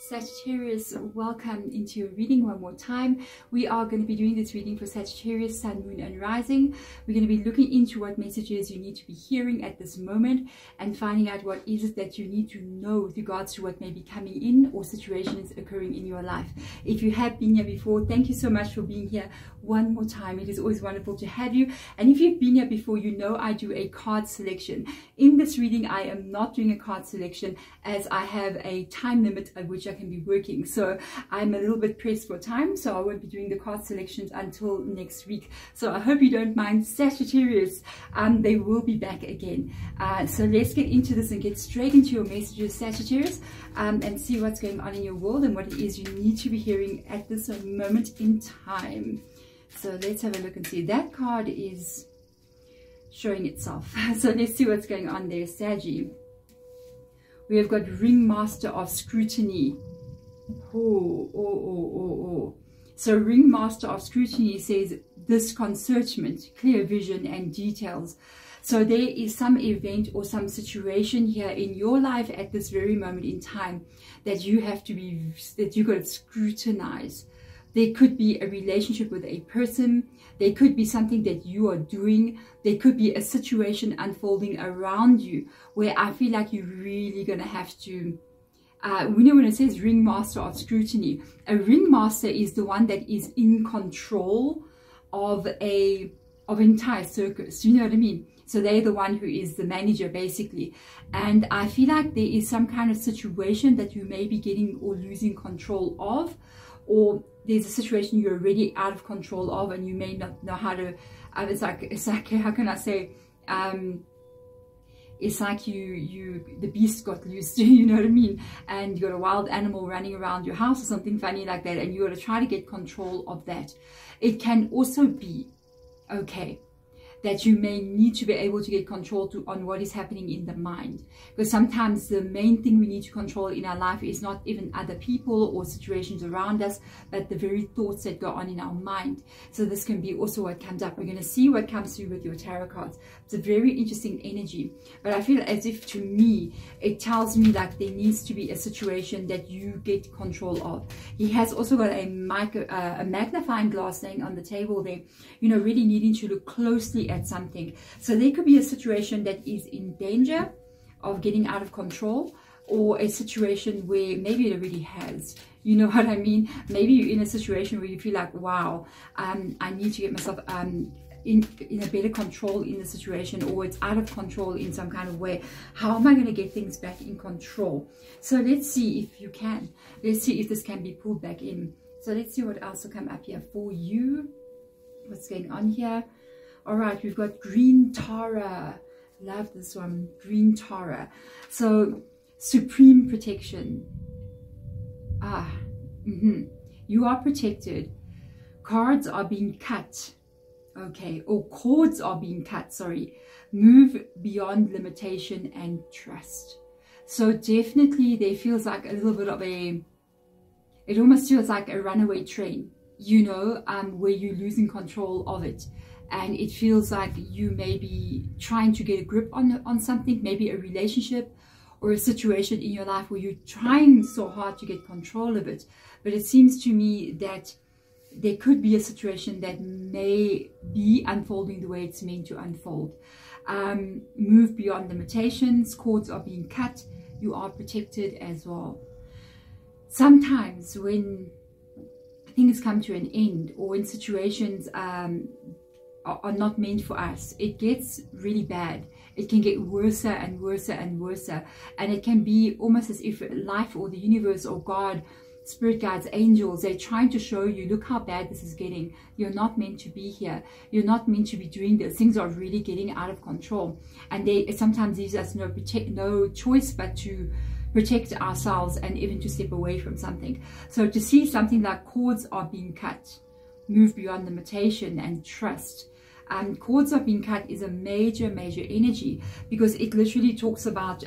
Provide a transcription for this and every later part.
Sagittarius, welcome into your reading one more time. We are going to be doing this reading for Sagittarius, Sun, Moon and Rising. We're going to be looking into what messages you need to be hearing at this moment and finding out what is it that you need to know with regards to what may be coming in or situations occurring in your life. If you have been here before, thank you so much for being here one more time. It is always wonderful to have you. And if you've been here before, you know I do a card selection. In this reading, I am not doing a card selection as I have a time limit at which I can be working. So I'm a little bit pressed for time, so I won't be doing the card selections until next week. So I hope you don't mind, Sagittarius. They will be back again. So let's get into this and get straight into your messages, Sagittarius, and see what's going on in your world and what it is you need to be hearing at this moment in time. So let's have a look and see. That card is showing itself. So let's see what's going on there, Saggy. We have got Ringmaster of Scrutiny. So Ringmaster of Scrutiny says disconcertment, clear vision and details. So there is some event or some situation here in your life at this very moment in time that you have to be, that you got to scrutinize. There could be a relationship with a person. There could be something that you are doing. There could be a situation unfolding around you where I feel like you're really going to have to, we know when it says Ringmaster of Scrutiny, a ringmaster is the one that is in control of an entire circus. You know what I mean? So they're the one who is the manager basically. And I feel like there is some kind of situation that you may be getting or losing control of, or there's a situation you're already out of control of and you may not know how to, it's like, how can I say, it's like the beast got loose, you know what I mean? And you got a wild animal running around your house or something funny like that, and you got to try to get control of that. It can also be, okay, that you may need to be able to get control on what is happening in the mind. Because sometimes the main thing we need to control in our life is not even other people or situations around us, but the very thoughts that go on in our mind. So this can be also what comes up. We're going to see what comes through with your tarot cards. It's a very interesting energy. But I feel as if, to me, it tells me like there needs to be a situation that you get control of. He has also got a magnifying glass laying on the table there, you know, really needing to look closely at something. So there could be a situation that is in danger of getting out of control, or a situation where maybe it already has, you know what I mean? Maybe you're in a situation where you feel like, wow, I need to get myself in a better control in the situation, or it's out of control in some kind of way. How am I going to get things back in control? So let's see if you can. Let's see if this can be pulled back in. So let's see what else will come up here for you. What's going on here? All right, we've got Green Tara. Love this one, Green Tara. So supreme protection. You are protected. Cards are being cut. Okay, or cords are being cut, sorry. Move beyond limitation and trust. So definitely there feels like a little bit of a, it almost feels like a runaway train, you know, where you're losing control of it. And it feels like you may be trying to get a grip on something, maybe a relationship or a situation in your life where you're trying so hard to get control of it. But it seems to me that there could be a situation that may be unfolding the way it's meant to unfold. Move beyond limitations, cords are being cut, you are protected as well. Sometimes when things come to an end, or when situations are not meant for us, it gets really bad. It can get worse and worse and worse, and it can be almost as if life or the universe or God, spirit guides, angels, they're trying to show you, look how bad this is getting. You're not meant to be here. You're not meant to be doing this. Things are really getting out of control, and they sometimes leaves us no choice but to protect ourselves and even to step away from something. So to see something like cords are being cut, move beyond limitation and trust. Cords are being cut is a major energy, because it literally talks about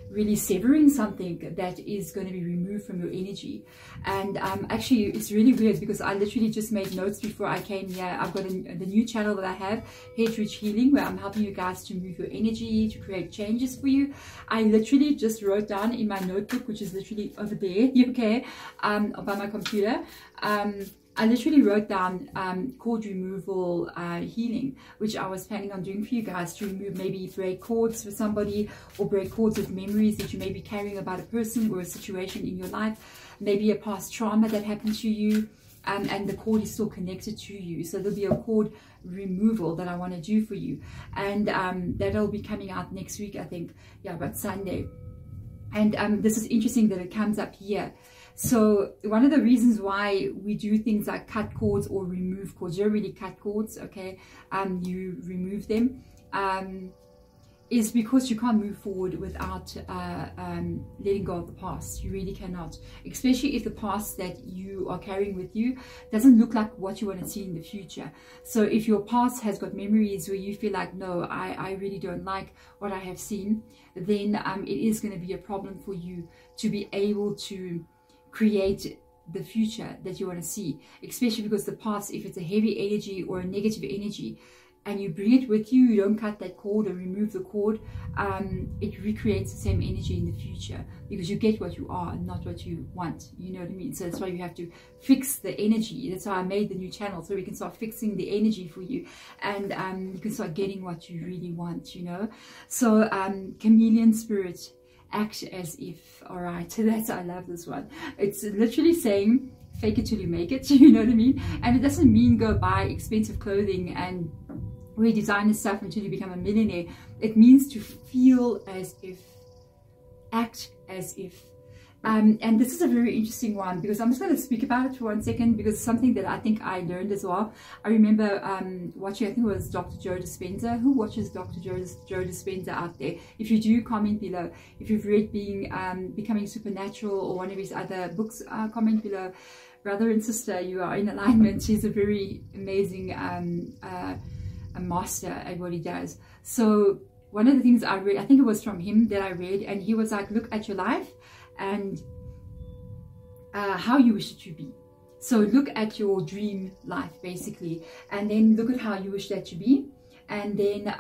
really severing something that is going to be removed from your energy. And actually it's really weird because I literally just made notes before I came here. I've got the new channel that I have, Head Rich Healing, where I'm helping you guys to move your energy, to create changes for you. I literally just wrote down in my notebook, which is literally over there, okay, by my computer. I literally wrote down cord removal healing, which I was planning on doing for you guys, to remove, maybe break cords with somebody, or break cords with memories that you may be carrying about a person or a situation in your life, maybe a past trauma that happened to you, and the cord is still connected to you. So there'll be a cord removal that I want to do for you, and that'll be coming out next week, I think, yeah, but Sunday. And this is interesting that it comes up here. So one of the reasons why we do things like cut cords or remove cords, you don't really cut cords, okay, you remove them, is because you can't move forward without letting go of the past. You really cannot, especially if the past that you are carrying with you doesn't look like what you want to see in the future. So if your past has got memories where you feel like, no, I really don't like what I have seen, then it is going to be a problem for you to be able to create the future that you want to see, especially because the past, if it's a heavy energy or a negative energy and you bring it with you, you don't cut that cord or remove the cord, it recreates the same energy in the future, because you get what you are and not what you want, you know what I mean? So that's why you have to fix the energy. That's why I made the new channel, so we can start fixing the energy for you, and you can start getting what you really want, you know. So chameleon spirit, act as if. All right, that's, I love this one. It's literally saying fake it till you make it, you know what I mean? And it doesn't mean go buy expensive clothing and wear designer stuff until you become a millionaire. It means to feel as if, act as if. And this is a very interesting one, because I'm just going to speak about it for 1 second, because it's something that I think I learned as well. I remember watching, I think it was Dr. Joe Dispenza. Who watches Dr. Joe Dispenza out there? If you do, comment below. If you've read Becoming Supernatural or one of his other books, comment below. Brother and sister, you are in alignment. He's a very amazing a master at what he does. So one of the things I read, I think it was from him that I read, and he was like, look at your life and how you wish it to be. So look at your dream life, basically, and then look at how you wish that to be, and then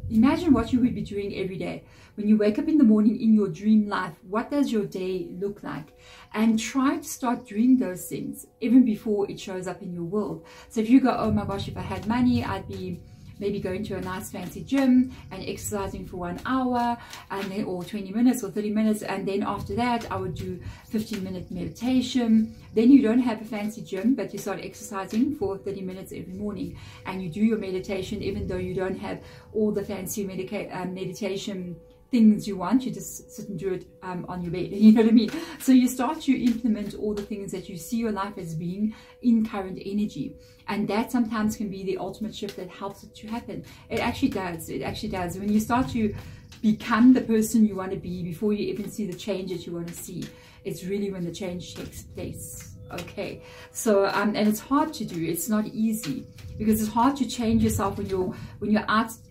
imagine what you would be doing every day. When you wake up in the morning in your dream life, what does your day look like? And try to start doing those things even before it shows up in your world. So if you go, oh my gosh, if I had money, I'd be maybe going to a nice fancy gym and exercising for 1 hour, and then, or 20 minutes or 30 minutes, and then after that I would do 15-minute meditation. Then you don't have a fancy gym, but you start exercising for 30 minutes every morning, and you do your meditation even though you don't have all the fancy meditation things you want. You just sit and do it on your bed, you know what I mean? So you start to implement all the things that you see your life as being in current energy, and that sometimes can be the ultimate shift that helps it to happen. It actually does. It actually does. When you start to become the person you want to be before you even see the change that you want to see, it's really when the change takes place. Okay, so and it's hard to do. It's not easy, because it's hard to change yourself when your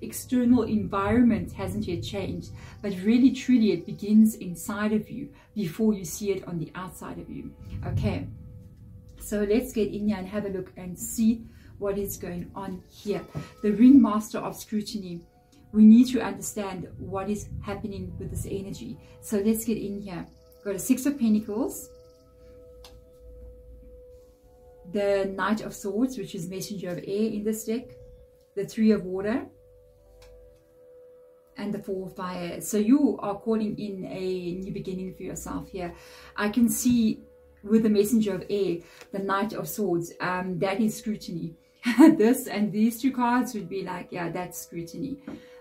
external environment hasn't yet changed. But really, truly, it begins inside of you before you see it on the outside of you. Okay, so let's get in here and have a look and see what is going on here. The ringmaster of scrutiny. We need to understand what is happening with this energy. So let's get in here. Got a 6 of Pentacles, the Knight of Swords, which is messenger of air in this deck, the 3 of Water, and the 4 of Fire. So you are calling in a new beginning for yourself here. I can see with the messenger of air, the Knight of Swords, that is scrutiny. This and these 2 cards would be like, yeah, that's scrutiny.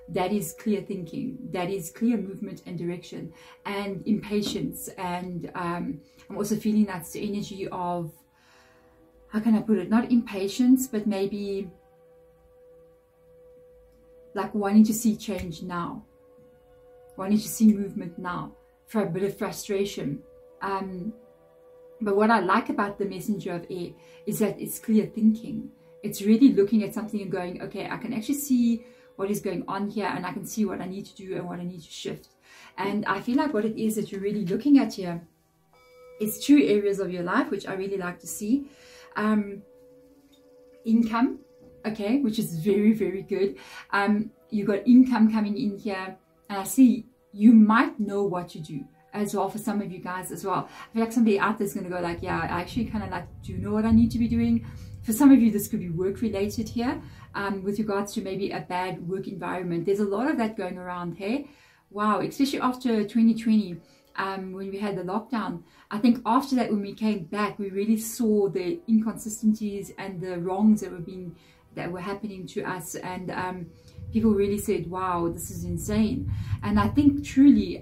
That is clear thinking. That is clear movement and direction, and impatience. And I'm also feeling that's the energy of, how can I put it? Not impatience, but maybe like wanting to see change now, wanting to see movement now, for a bit of frustration. But what I like about the messenger of air is that it's clear thinking. It's really looking at something and going, okay, I can actually see what is going on here, and I can see what I need to do and what I need to shift. And I feel like what it is that you're really looking at here is 2 areas of your life, which I really like to see. Income, okay, which is very, very good. You've got income coming in here, and I see you might know what to do as well for some of you guys as well. I feel like somebody out there is going to go like, yeah, I actually kind of like do know what I need to be doing. For some of you, this could be work related here, with regards to maybe a bad work environment. There's a lot of that going around, hey? Wow, especially after 2020, when we had the lockdown. I think after that, when we came back, we really saw the inconsistencies and the wrongs that were happening to us, and people really said, wow, this is insane. And I think truly,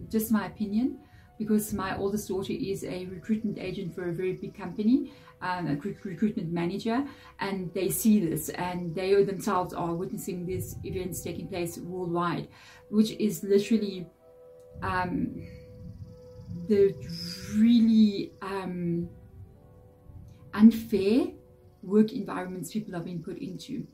just my opinion, because my oldest daughter is a recruitment agent for a very big company, a recruitment manager, and they see this, and they themselves are witnessing these events taking place worldwide, which is literally the really unfair work environments people are being put into,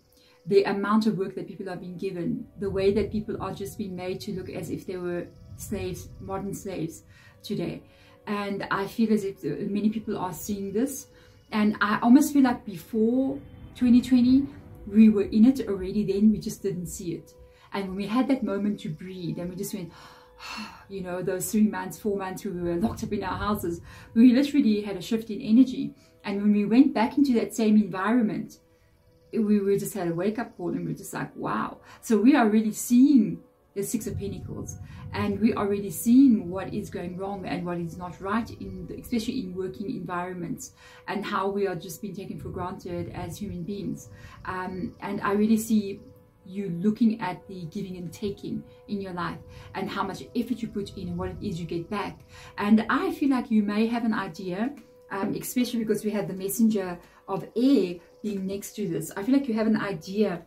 the amount of work that people are being given, the way that people are just being made to look as if they were slaves, modern slaves today. And I feel as if many people are seeing this, and I almost feel like before 2020 we were in it already, then we just didn't see it. And when we had that moment to breathe and we just went, you know, those 3 months, 4 months we were locked up in our houses, we literally had a shift in energy. And when we went back into that same environment, we just had a wake-up call, and we're just like, wow. So we are really seeing the 6 of Pentacles, and we are really seeing what is going wrong and what is not right, especially in working environments, and how we are just being taken for granted as human beings. And I really see you looking at the giving and taking in your life, and how much effort you put in and what it is you get back. And I feel like you may have an idea, especially because we have the messenger of air being next to this. I feel like you have an idea,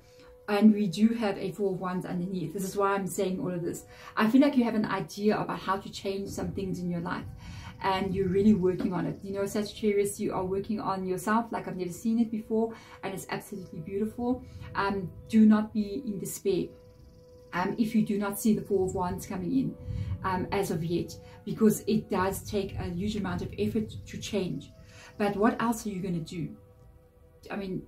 and we do have a 4 of Wands underneath. This is why I'm saying all of this. I feel like you have an idea about how to change some things in your life, and you're really working on it. You know, Sagittarius, you are working on yourself like I've never seen it before, and it's absolutely beautiful. Do not be in despair if you do not see the 4 of Wands coming in as of yet, because it does take a huge amount of effort to change. But what else are you going to do? I mean,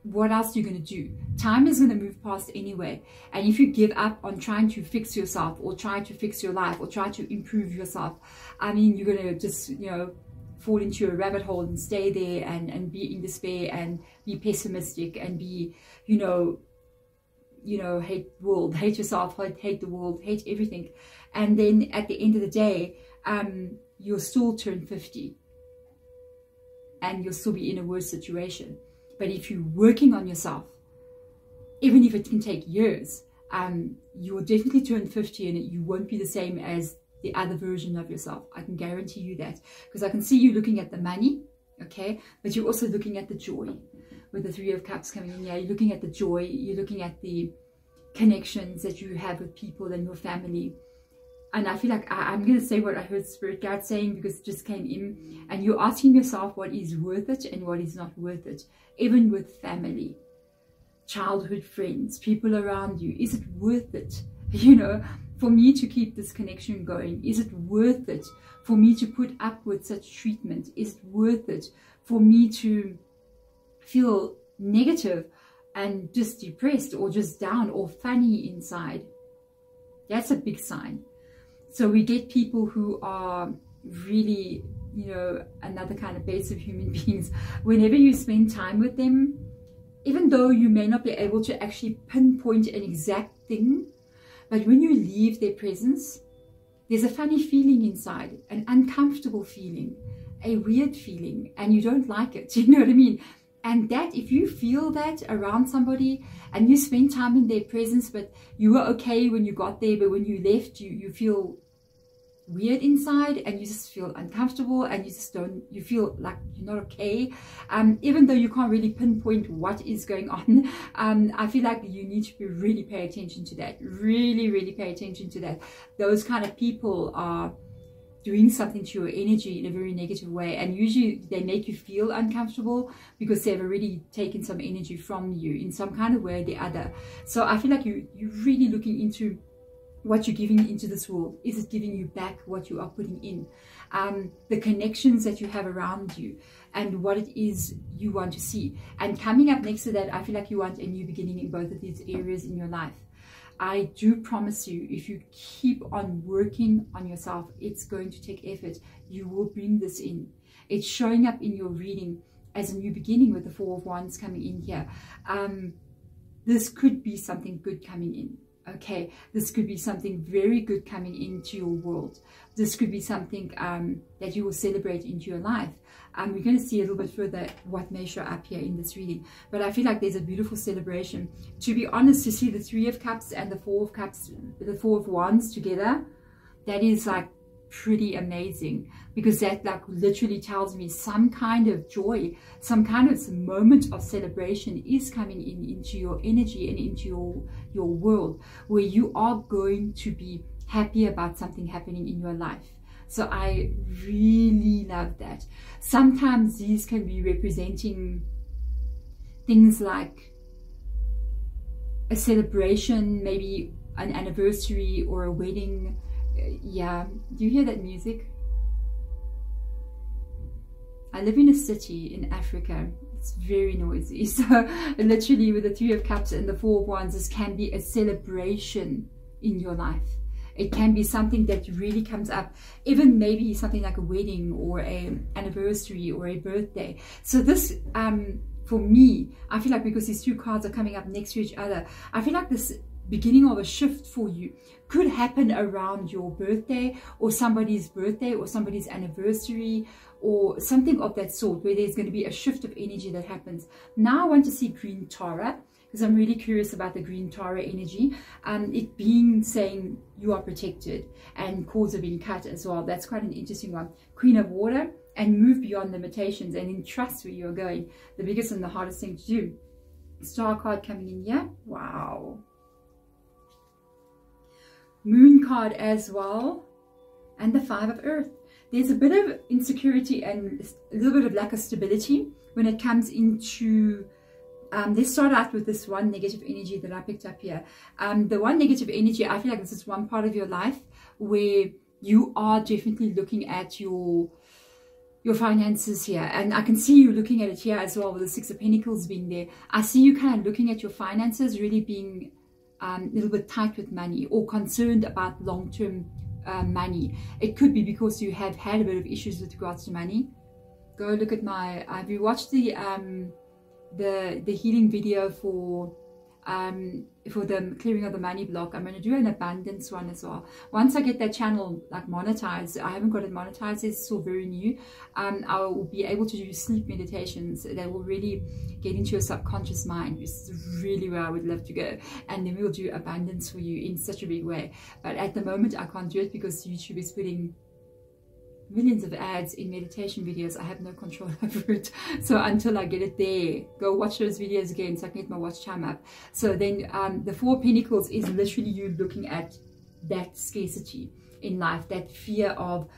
what else are you going to do? Time is going to move past anyway. And if you give up on trying to fix yourself, or try to fix your life, or try to improve yourself, I mean, you're going to just, you know, fall into a rabbit hole and stay there and be in despair and be pessimistic and be, you know, hate the world, hate yourself, hate the world, hate everything. And then at the end of the day, you'll still turn 50 and you'll still be in a worse situation. But if you're working on yourself, even if it can take years, you will definitely turn 50 and you won't be the same as the other version of yourself. I can guarantee you that, because I can see you looking at the money, okay, but you're also looking at the joy with the 3 of Cups coming in. Yeah, you're looking at the joy, you're looking at the connections that you have with people and your family. And I feel like I'm going to say what I heard Spirit Guide saying, because it just came in, and you're asking yourself what is worth it and what is not worth it, even with family, childhood friends, people around you. Is it worth it, you know, for me to keep this connection going? Is it worth it for me to put up with such treatment? Is it worth it for me to feel negative and just depressed or just down or funny inside? That's a big sign. So we get people who are really, you know, another kind of base of human beings. Whenever you spend time with them, even though you may not be able to actually pinpoint an exact thing, but when you leave their presence, there's a funny feeling inside, an uncomfortable feeling, a weird feeling, and you don't like it. You know what I mean? And that, if you feel that around somebody and you spend time in their presence, but you were okay when you got there, but when you left, you feel weird inside, and you just feel uncomfortable, and you feel like you're not okay, even though you can't really pinpoint what is going on. I feel like you need to really pay attention to that, really pay attention to that. Those kind of people are doing something to your energy in a very negative way, and usually they make you feel uncomfortable because they've already taken some energy from you in some kind of way or the other. So I feel like you're really looking into what you're giving into this world? Is it giving you back what you are putting in? The connections that you have around you and what it is you want to see. And coming up next to that, I feel like you want a new beginning in both of these areas in your life. I do promise you, if you keep on working on yourself, it's going to take effort. You will bring this in. It's showing up in your reading as a new beginning with the Four of Wands coming in here. This could be something good coming in. Okay, this could be something very good coming into your world. This could be something that you will celebrate into your life. We're going to see a little bit further what may show up here in this reading. But I feel like there's a beautiful celebration. To be honest, to see the Three of Cups and the Four of Cups, the Four of Wands together, that is like pretty amazing, because that like literally tells me some kind of joy, some kind of moment of celebration is coming in into your energy and into your world, where you are going to be happy about something happening in your life. So I really love that. Sometimes these can be representing things like a celebration, maybe an anniversary or a wedding. Yeah, do you hear that music? I live in a city in Africa. It's very noisy. So literally with the Three of Cups and the Four of Wands, this can be a celebration in your life. It can be something that really comes up, even maybe something like a wedding or an anniversary or a birthday. So this, for me, I feel like because these two cards are coming up next to each other, I feel like this beginning of a shift for you could happen around your birthday or somebody's anniversary or something of that sort, where there's going to be a shift of energy that happens. Now I want to see Green Tara, because I'm really curious about the Green Tara energy. It being saying you are protected and cords are being cut as well. That's quite an interesting one. Queen of Water, and move beyond limitations and in trust where you're going. The biggest and the hardest thing to do. Star card coming in here. Wow. Moon card as well, and the Five of Earth. There's a bit of insecurity and a little bit of lack of stability when it comes into let's start out with this one negative energy that I picked up here. The one negative energy, I feel like this is one part of your life where you are definitely looking at your finances here, and I can see you looking at it here as well with the Six of Pentacles being there. I see you kind of looking at your finances really being a little bit tight with money, or concerned about long-term money. It could be because you have had a bit of issues with regards to money. Go look at my, have you watched the healing video for the clearing of the money block? I'm going to do an abundance one as well. Once I get that channel like monetized, I haven't got it monetized, it's still very new. I will be able to do sleep meditations that will really get into your subconscious mind, which is really where I would love to go. And then we'll do abundance for you in such a big way. But at the moment I can't do it because YouTube is putting millions of ads in meditation videos. I have no control over it. So until I get it there, go watch those videos again so I can get my watch time up. So then the Four of Pentacles is literally you looking at that scarcity in life, that fear of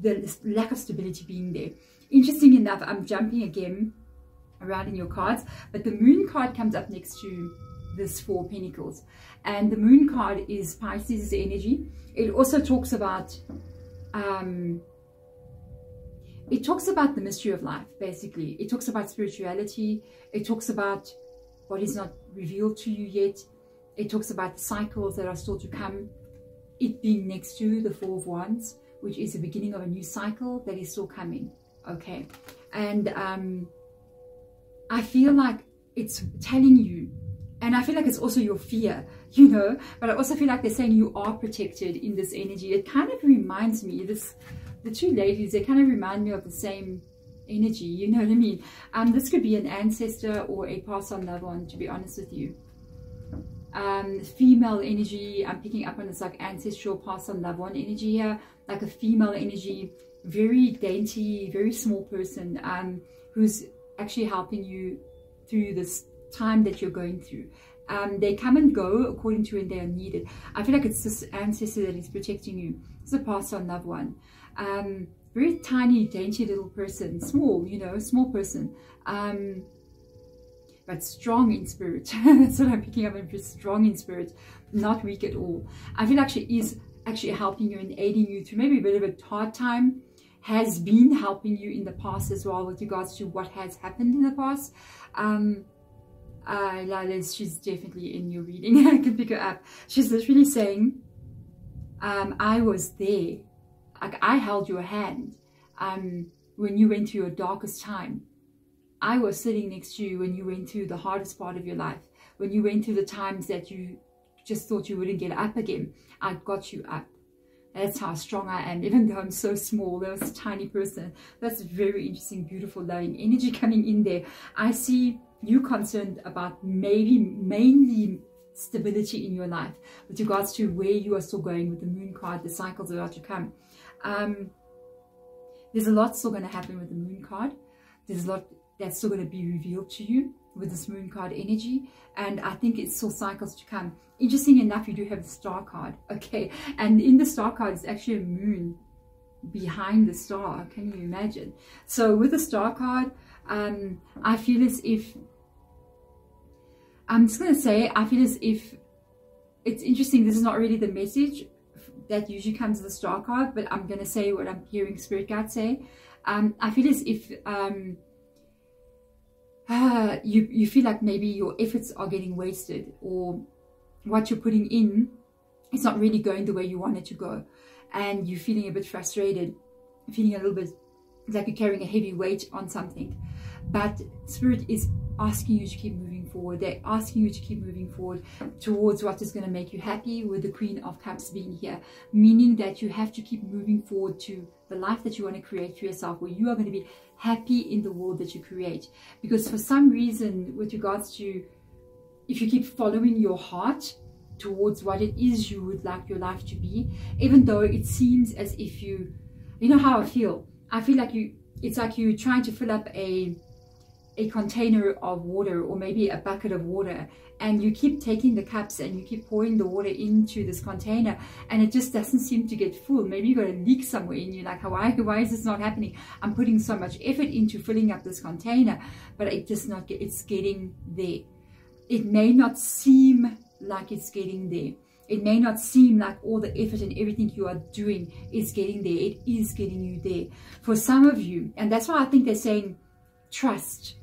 the lack of stability being there. Interesting enough, I'm jumping again around in your cards, but the Moon card comes up next to this Four of Pentacles, and the Moon card is Pisces energy. It also talks about the mystery of life, basically. It talks about spirituality. It talks about what is not revealed to you yet. It talks about the cycles that are still to come. It being next to the Four of Wands, which is the beginning of a new cycle that is still coming. Okay. And I feel like it's telling you, and I feel like it's also your fear, you know, but I also feel like they're saying you are protected in this energy. It kind of reminds me, the two ladies, they kind of remind me of the same energy, you know what I mean? This could be an ancestor or a passed on loved one, to be honest with you. Female energy, I'm picking up on this like ancestral passed on loved one energy here, like a female energy, very dainty, very small person, who's actually helping you through this time that you're going through. They come and go according to when they are needed. I feel like it's this ancestor that is protecting you. It's a passed on loved one. Very tiny, dainty little person, small, you know, small person, but strong in spirit. That's what I'm picking up, strong in spirit, not weak at all. I feel actually is actually helping you and aiding you through maybe a bit of a hard time, has been helping you in the past as well with regards to what has happened in the past. She's definitely in your reading. I can pick her up. She's literally saying, I was there. Like, I held your hand when you went through your darkest time. I was sitting next to you when you went through the hardest part of your life. When you went through the times that you just thought you wouldn't get up again. I got you up. That's how strong I am, even though I'm so small. There was a tiny person. That's very interesting, beautiful, loving energy coming in there. I see you concerned about mainly stability in your life with regards to where you are still going with the moon card, the cycles about to come. There's a lot still going to happen with the moon card. There's a lot that's still going to be revealed to you with this moon card energy, and I think it's still cycles to come. Interesting enough, you do have the star card, okay, and in the star card is actually a moon behind the star. Can you imagine? So with the star card, I feel as if, I'm just going to say, I feel as if, it's interesting, this is not really the message that usually comes with the star card, but I'm going to say what I'm hearing Spirit Guide say. I feel as if you feel like maybe your efforts are getting wasted, or what you're putting in is not really going the way you want it to go, and you're feeling a bit frustrated, feeling a little bit like you're carrying a heavy weight on something. But Spirit is asking you to keep moving forward. They're asking you to keep moving forward towards what is going to make you happy, with the Queen of Cups being here, meaning that you have to keep moving forward to the life that you want to create for yourself, where you are going to be happy in the world that you create. Because for some reason, with regards to, if you keep following your heart towards what it is you would like your life to be, even though it seems as if you know how I feel like it's like you're trying to fill up a container of water, or maybe a bucket of water, and you keep taking the cups and you keep pouring the water into this container, and it just doesn't seem to get full. Maybe you got a leak somewhere and you're like, why is this not happening? I'm putting so much effort into filling up this container, but it just not get, it's getting there. It may not seem like it's getting there. It may not seem like all the effort and everything you are doing is getting there. It is getting you there for some of you, and that's why I think they're saying trust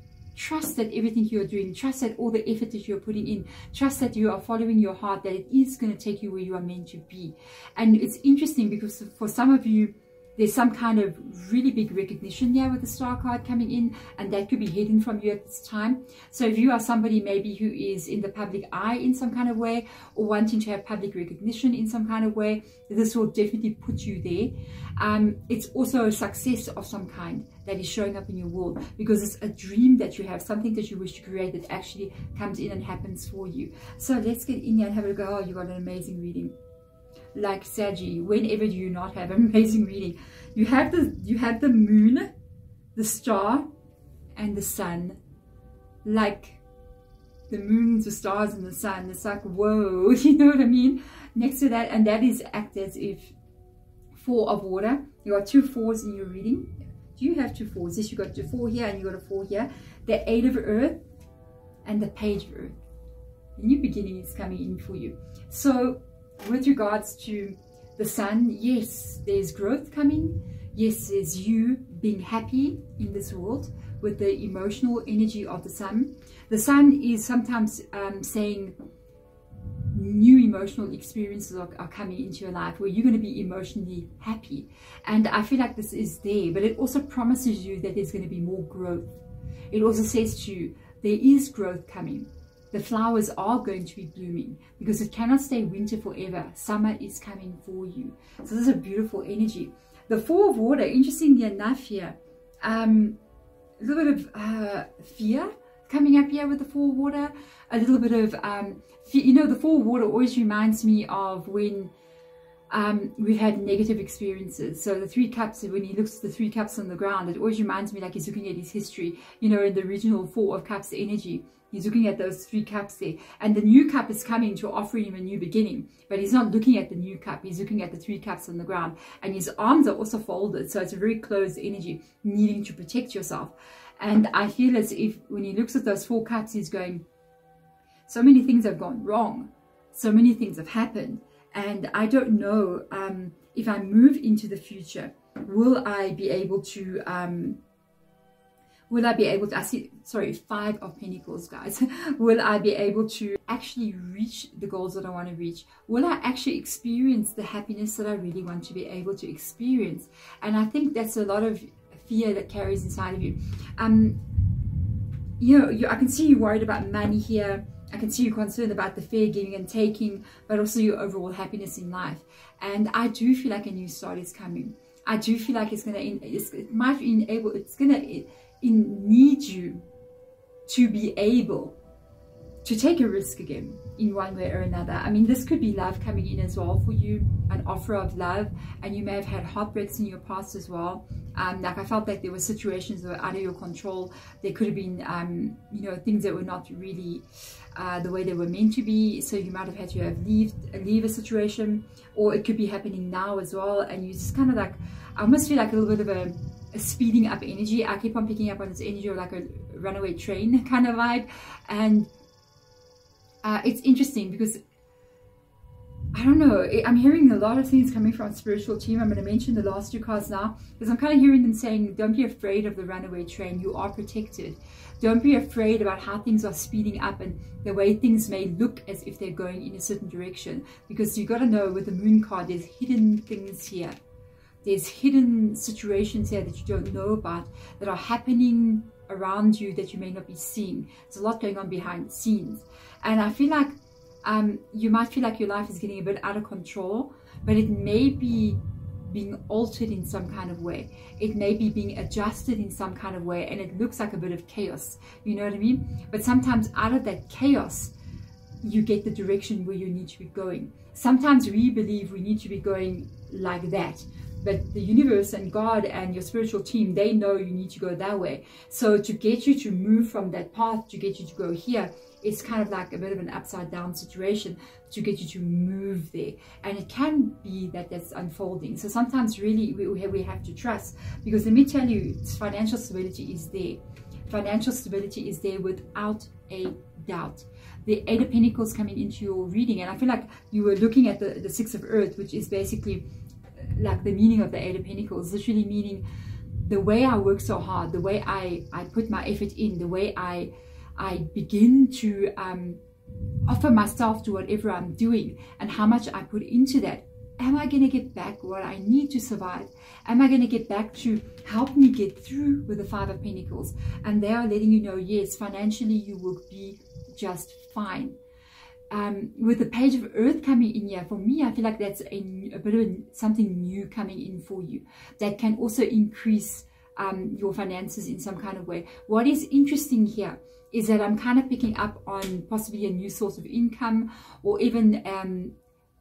that everything you're doing, trust that all the effort that you're putting in, trust that you are following your heart, that it is going to take you where you are meant to be. And it's interesting because for some of you, there's some kind of really big recognition here with the star card coming in, and that could be hidden from you at this time. So if you are somebody maybe who is in the public eye in some kind of way, or wanting to have public recognition in some kind of way, this will definitely put you there. It's also a success of some kind that is showing up in your world, because it's a dream that you have, something that you wish to create that actually comes in and happens for you. So let's get in here and have a look. Oh, you got an amazing reading. Like Saggy, whenever do you not have an amazing reading? You have the moon, the star, and the sun. Like the moon, the stars, and the sun. It's like, whoa, you know what I mean? Next to that, and that is act as if 4 of water. You got 2 4s in your reading. Do you have 2 4s? Yes, you got 2 4 here, and you got a 4 here. The 8 of earth and the page of earth. A new beginning is coming in for you. So with regards to the sun, yes, there's growth coming. Yes, there's you being happy in this world with the emotional energy of the sun. The sun is sometimes saying new emotional experiences are coming into your life where you're going to be emotionally happy. And I feel like this is there, but it also promises you that there's going to be more growth. It also says to you, there is growth coming. The flowers are going to be blooming, because it cannot stay winter forever. Summer is coming for you. So this is a beautiful energy. The 4 of water, interestingly enough here, a little bit of fear coming up here with the 4 of water. A little bit of, you know, the 4 of water always reminds me of when we've had negative experiences. So the 3 cups, when he looks at the 3 cups on the ground, it always reminds me like he's looking at his history, you know, in the original 4 of cups energy. He's looking at those 3 cups there, and the new cup is coming to offer him a new beginning, but he's not looking at the new cup. He's looking at the 3 cups on the ground, and his arms are also folded, so it's a very closed energy, needing to protect yourself. And I feel as if when he looks at those 4 cups, he's going, so many things have gone wrong. So many things have happened, and I don't know if I move into the future, will I be able to I see, sorry, 5 of Pentacles, guys. Will I be able to actually reach the goals that I want to reach? Will I actually experience the happiness that I really want to be able to experience? And I think that's a lot of fear that carries inside of you. You know, I can see you worried about money here. I can see you concerned about the fair giving and taking, but also your overall happiness in life. And I do feel like a new start is coming. I do feel like it's going to need you to be able to take a risk again in one way or another. I mean, this could be love coming in as well for you, an offer of love, and you may have had heartbreaks in your past as well. Like I felt like there were situations that were out of your control. There could have been, you know, things that were not really the way they were meant to be. So you might have had to have leave a situation, or it could be happening now as well. And you just kind of like, I almost feel like a little bit of a speeding up energy. I keep on picking up on this energy of like a runaway train kind of vibe. And it's interesting because I don't know, I'm hearing a lot of things coming from spiritual team. I'm going to mention the last 2 cards now, because I'm kind of hearing them saying, don't be afraid of the runaway train. You are protected. Don't be afraid about how things are speeding up and the way things may look as if they're going in a certain direction. Because you got to know, with the moon card, there's hidden things here. There's hidden situations here that you don't know about, that are happening around you that you may not be seeing. There's a lot going on behind the scenes. And I feel like you might feel like your life is getting a bit out of control, but it may be being altered in some kind of way. It may be being adjusted in some kind of way, and it looks like a bit of chaos. You know what I mean? But sometimes out of that chaos, you get the direction where you need to be going. Sometimes we believe we need to be going like that, but the universe and God and your spiritual team, they know you need to go that way. So to get you to move from that path, to get you to go here, it's kind of like a bit of an upside down situation to get you to move there. And it can be that that's unfolding. So sometimes really we have to trust, because let me tell you, financial stability is there. Financial stability is there without a doubt. The 8 of Pentacles coming into your reading, and I feel like you were looking at the 6 of Earth, which is basically like the meaning of the 8 of Pentacles, literally meaning the way I work so hard, the way I put my effort in, the way I begin to offer myself to whatever I'm doing, and how much I put into that. Am I going to get back what I need to survive? Am I going to get back to help me get through with the 5 of Pentacles? And they are letting you know, yes, financially you will be just fine. With the Page of Earth coming in here, for me, I feel like that's a bit of something new coming in for you that can also increase your finances in some kind of way. What is interesting here is that I'm kind of picking up on possibly a new source of income, or even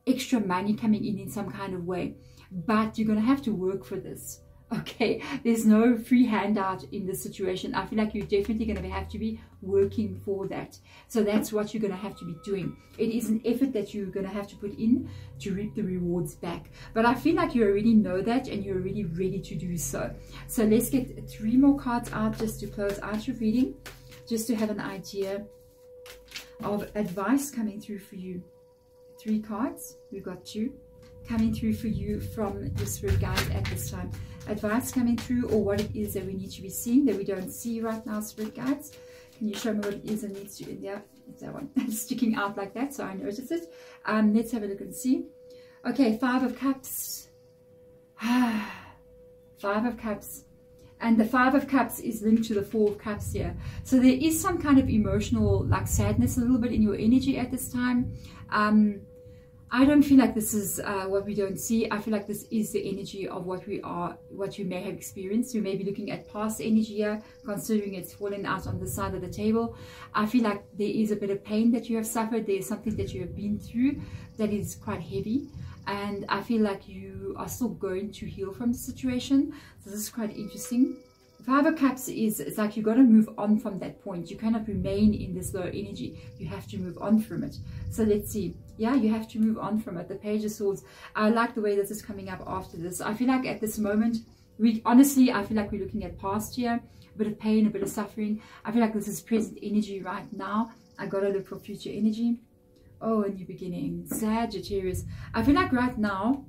extra money coming in some kind of way. But you're going to have to work for this. Okay, there's no free handout in this situation. I feel like you're definitely going to have to be working for that. So that's what you're going to have to be doing. It is an effort that you're going to have to put in to reap the rewards back. But I feel like you already know that, and you're already ready to do so. So let's get 3 more cards out just to close out your reading, just to have an idea of advice coming through for you. 3 cards. We've got 2 coming through for you from the spirit guides at this time. Advice coming through, or what it is that we need to be seeing that we don't see right now, spirit guides. Can you show me what it is that needs to, yeah, it's that one sticking out like that, so I noticed it. Let's have a look and see. Okay, 5 of Cups. 5 of Cups. And the 5 of Cups is linked to the 4 of Cups here. So there is some kind of emotional, like, sadness a little bit in your energy at this time. I don't feel like this is what we don't see. I feel like this is the energy of what we are, what you may have experienced. You may be looking at past energy here, considering it's fallen out on the side of the table. I feel like there is a bit of pain that you have suffered. There is something that you have been through that is quite heavy. And I feel like you are still going to heal from the situation. So this is quite interesting. 5 of Cups is, it's like you got to move on from that point. You cannot remain in this low energy. You have to move on from it. So let's see. Yeah, you have to move on from it. The Page of Swords. I like the way this is coming up after this. I feel like at this moment, honestly, I feel like we're looking at past here. A bit of pain, a bit of suffering. I feel like this is present energy right now. I got to look for future energy. Oh, a new beginning. Sagittarius. I feel like right now,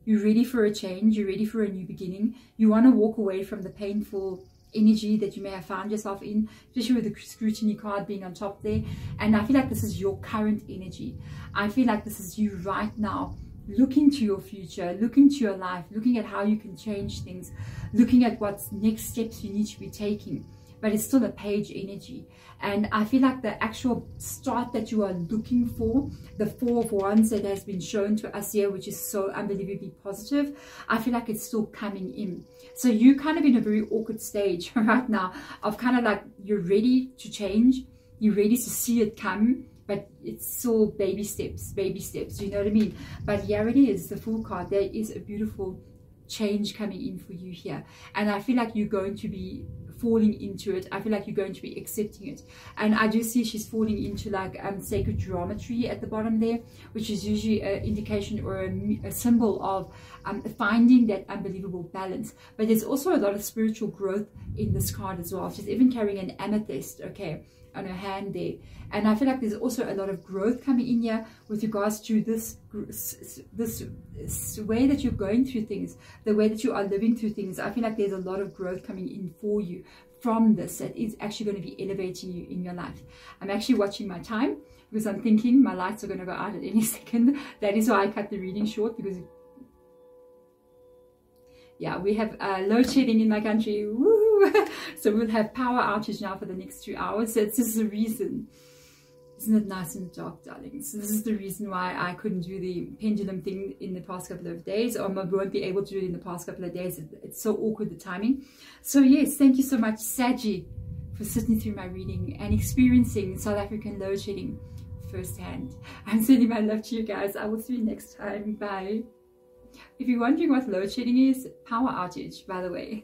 you're ready for a change. You're ready for a new beginning. You want to walk away from the painful energy that you may have found yourself in, especially with the scrutiny card being on top there. And I feel like this is your current energy. I feel like this is you right now, looking to your future, looking to your life, looking at how you can change things, looking at what next steps you need to be taking. But it's still a page energy. And I feel like the actual start that you are looking for, the Four of Wands that has been shown to us here, which is so unbelievably positive, I feel like it's still coming in. So you're kind of in a very awkward stage right now of kind of like, you're ready to change, you're ready to see it come, but it's still baby steps, you know what I mean? But here it is, the Fool card. There is a beautiful change coming in for you here. And I feel like you're going to be falling into it. I feel like you're going to be accepting it. And I do see she's falling into like sacred geometry at the bottom there, which is usually an indication or a symbol of finding that unbelievable balance. But there's also a lot of spiritual growth in this card as well. She's even carrying an amethyst, okay, on her hand there. And I feel like there's also a lot of growth coming in here with regards to this way that you're going through things, the way that you are living through things. I feel like there's a lot of growth coming in for you from this that is actually going to be elevating you in your life. I'm actually watching my time because I'm thinking my lights are going to go out at any second. That is why I cut the reading short, because yeah, we have load shedding in my country. Woo! So we'll have power outage now for the next 2 hours. So this is the reason. Isn't it nice and dark, darlings? So this is the reason why I couldn't do the pendulum thing in the past couple of days, or I won't be able to do it in the past couple of days. It's so awkward, the timing. So yes, thank you so much, Saggy, for sitting through my reading and experiencing South African load shedding firsthand. I'm sending my love to you guys. I will see you next time. Bye. If you're wondering what load shedding is, power outage, by the way.